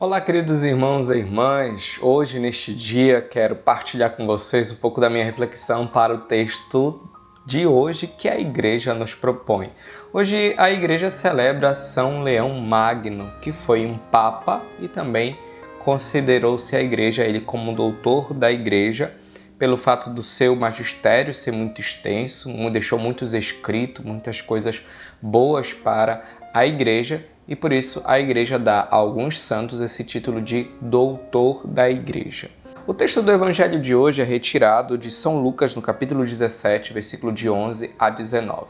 Olá, queridos irmãos e irmãs. Hoje, neste dia, quero partilhar com vocês um pouco da minha reflexão para o texto de hoje que a Igreja nos propõe. Hoje, a Igreja celebra São Leão Magno, que foi um Papa e também considerou-se a Igreja ele como doutor da Igreja, pelo fato do seu magistério ser muito extenso, deixou muitos escritos, muitas coisas boas para a Igreja, e por isso a Igreja dá a alguns santos esse título de doutor da Igreja. O texto do Evangelho de hoje é retirado de São Lucas, no capítulo 17, versículo de 11 a 19.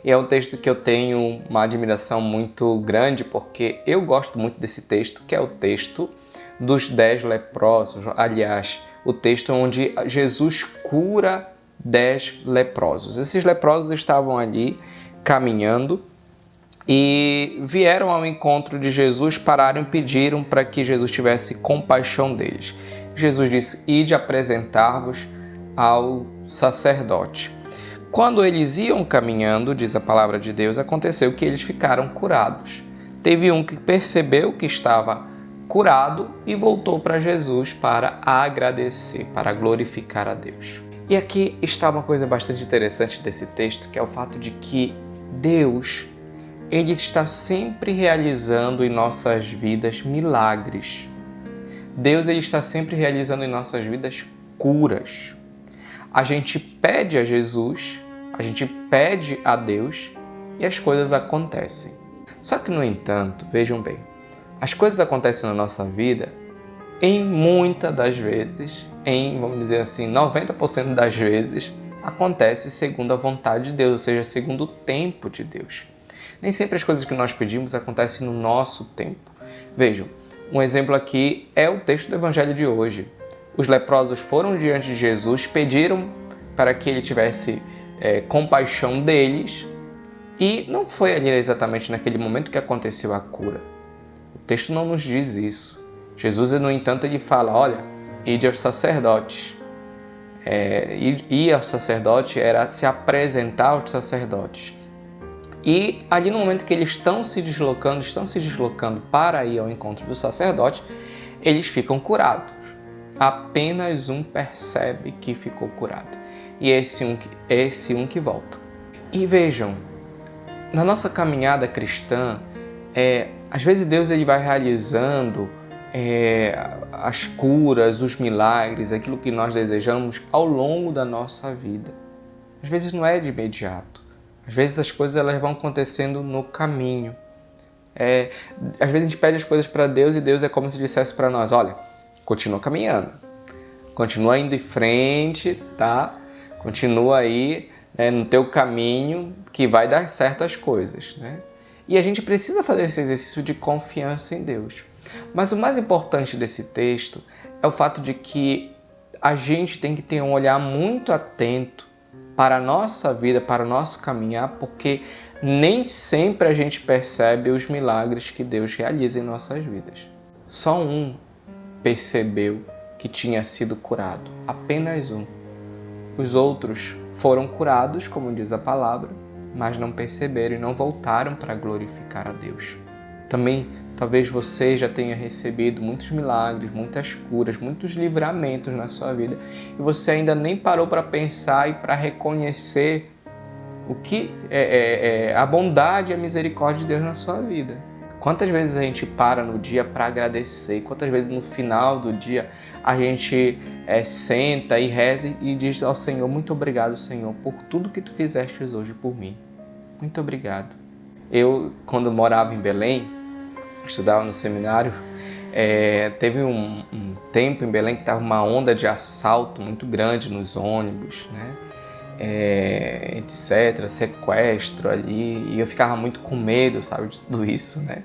E é um texto que eu tenho uma admiração muito grande, porque eu gosto muito desse texto, que é o texto dos 10 leprosos. Aliás, o texto onde Jesus cura 10 leprosos. Esses leprosos estavam ali caminhando e vieram ao encontro de Jesus, pararam e pediram para que Jesus tivesse compaixão deles. Jesus disse: ide apresentar-vos ao sacerdote. Quando eles iam caminhando, diz a palavra de Deus, aconteceu que eles ficaram curados. Teve um que percebeu que estava curado e voltou para Jesus para agradecer, para glorificar a Deus. E aqui está uma coisa bastante interessante desse texto, que é o fato de que Deus, Ele está sempre realizando em nossas vidas milagres. Deus, Ele está sempre realizando em nossas vidas curas. A gente pede a Jesus, a gente pede a Deus e as coisas acontecem. Só que, no entanto, vejam bem, as coisas acontecem na nossa vida em muitas das vezes, vamos dizer assim, 90% das vezes, acontece segundo a vontade de Deus, ou seja, segundo o tempo de Deus. Nem sempre as coisas que nós pedimos acontecem no nosso tempo. Vejam, um exemplo aqui é o texto do Evangelho de hoje. Os leprosos foram diante de Jesus, pediram para que ele tivesse compaixão deles, e não foi ali exatamente naquele momento que aconteceu a cura. O texto não nos diz isso. Jesus, no entanto, ele fala: olha, ide aos sacerdotes. Ir ao sacerdote era se apresentar aos sacerdotes. E ali no momento que eles estão se deslocando para ir ao encontro do sacerdote, eles ficam curados. Apenas um percebe que ficou curado. E esse um que volta. E vejam, na nossa caminhada cristã, às vezes Deus ele vai realizando as curas, os milagres, aquilo que nós desejamos ao longo da nossa vida. Às vezes não é de imediato. Às vezes as coisas elas vão acontecendo no caminho. Às vezes a gente pede as coisas para Deus e Deus é como se dissesse para nós: olha, continua caminhando, continua indo em frente, tá? Continua aí no teu caminho que vai dar certo as coisas, né? E a gente precisa fazer esse exercício de confiança em Deus. Mas o mais importante desse texto é o fato de que a gente tem que ter um olhar muito atento para a nossa vida, para o nosso caminhar, porque nem sempre a gente percebe os milagres que Deus realiza em nossas vidas. Só um percebeu que tinha sido curado, apenas um. Os outros foram curados, como diz a palavra, mas não perceberam e não voltaram para glorificar a Deus. Também, talvez você já tenha recebido muitos milagres, muitas curas, muitos livramentos na sua vida e você ainda nem parou para pensar e para reconhecer o que é a bondade e a misericórdia de Deus na sua vida. Quantas vezes a gente para no dia para agradecer? Quantas vezes no final do dia a gente senta e reza e diz ao Senhor: muito obrigado, Senhor, por tudo que Tu fizeste hoje por mim. Muito obrigado. Eu, quando morava em Belém, estudava no seminário, teve um tempo em Belém que estava uma onda de assalto muito grande nos ônibus, né? Etc., sequestro ali, e eu ficava muito com medo, sabe, de tudo isso, né?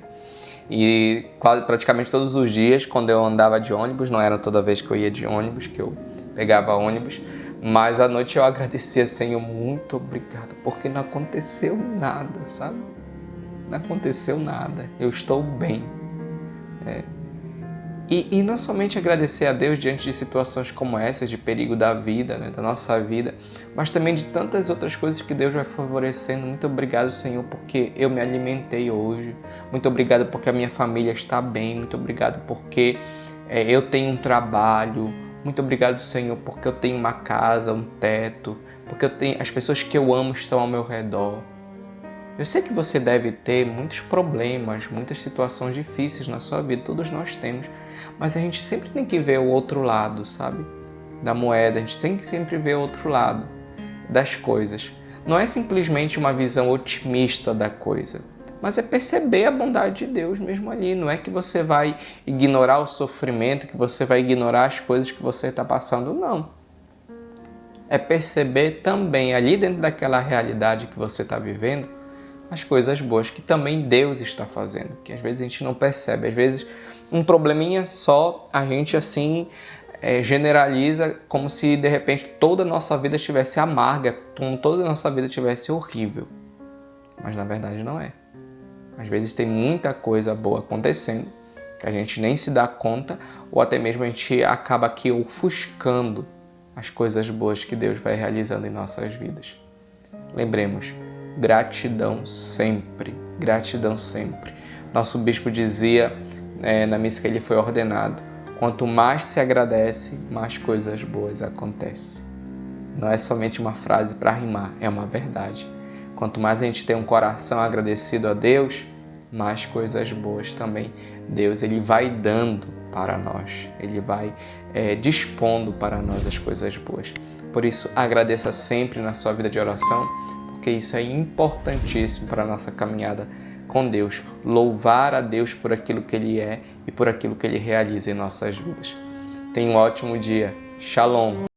E praticamente todos os dias, quando eu andava de ônibus, não era toda vez que eu ia de ônibus, que eu pegava ônibus, mas à noite eu agradecia: Senhor, muito obrigado, porque não aconteceu nada, sabe? Não aconteceu nada, eu estou bem. E não somente agradecer a Deus diante de situações como essas, de perigo da vida, né, da nossa vida, mas também de tantas outras coisas que Deus vai favorecendo. Muito obrigado, Senhor, porque eu me alimentei hoje. Muito obrigado porque a minha família está bem. Muito obrigado porque eu tenho um trabalho. Muito obrigado, Senhor, porque eu tenho uma casa, um teto, porque as pessoas que eu amo estão ao meu redor. Eu sei que você deve ter muitos problemas, muitas situações difíceis na sua vida, todos nós temos, mas a gente sempre tem que ver o outro lado, sabe? Da moeda, a gente tem que sempre ver o outro lado das coisas. Não é simplesmente uma visão otimista da coisa, mas é perceber a bondade de Deus mesmo ali. Não é que você vai ignorar o sofrimento, que você vai ignorar as coisas que você está passando, não. É perceber também ali dentro daquela realidade que você está vivendo, as coisas boas que também Deus está fazendo, que às vezes a gente não percebe. Às vezes um probleminha só a gente assim generaliza como se de repente toda a nossa vida estivesse amarga, como toda a nossa vida estivesse horrível. Mas na verdade não é. Às vezes tem muita coisa boa acontecendo que a gente nem se dá conta, ou até mesmo a gente acaba aqui ofuscando as coisas boas que Deus vai realizando em nossas vidas. Lembremos, gratidão sempre, gratidão sempre. Nosso bispo dizia na missa que ele foi ordenado, quanto mais se agradece, mais coisas boas acontecem. Não é somente uma frase para rimar, é uma verdade. Quanto mais a gente tem um coração agradecido a Deus, mais coisas boas também Deus ele vai dando para nós, ele vai dispondo para nós as coisas boas. Por isso, agradeça sempre na sua vida de oração, porque isso é importantíssimo para a nossa caminhada com Deus. Louvar a Deus por aquilo que Ele é e por aquilo que Ele realiza em nossas vidas. Tenha um ótimo dia. Shalom!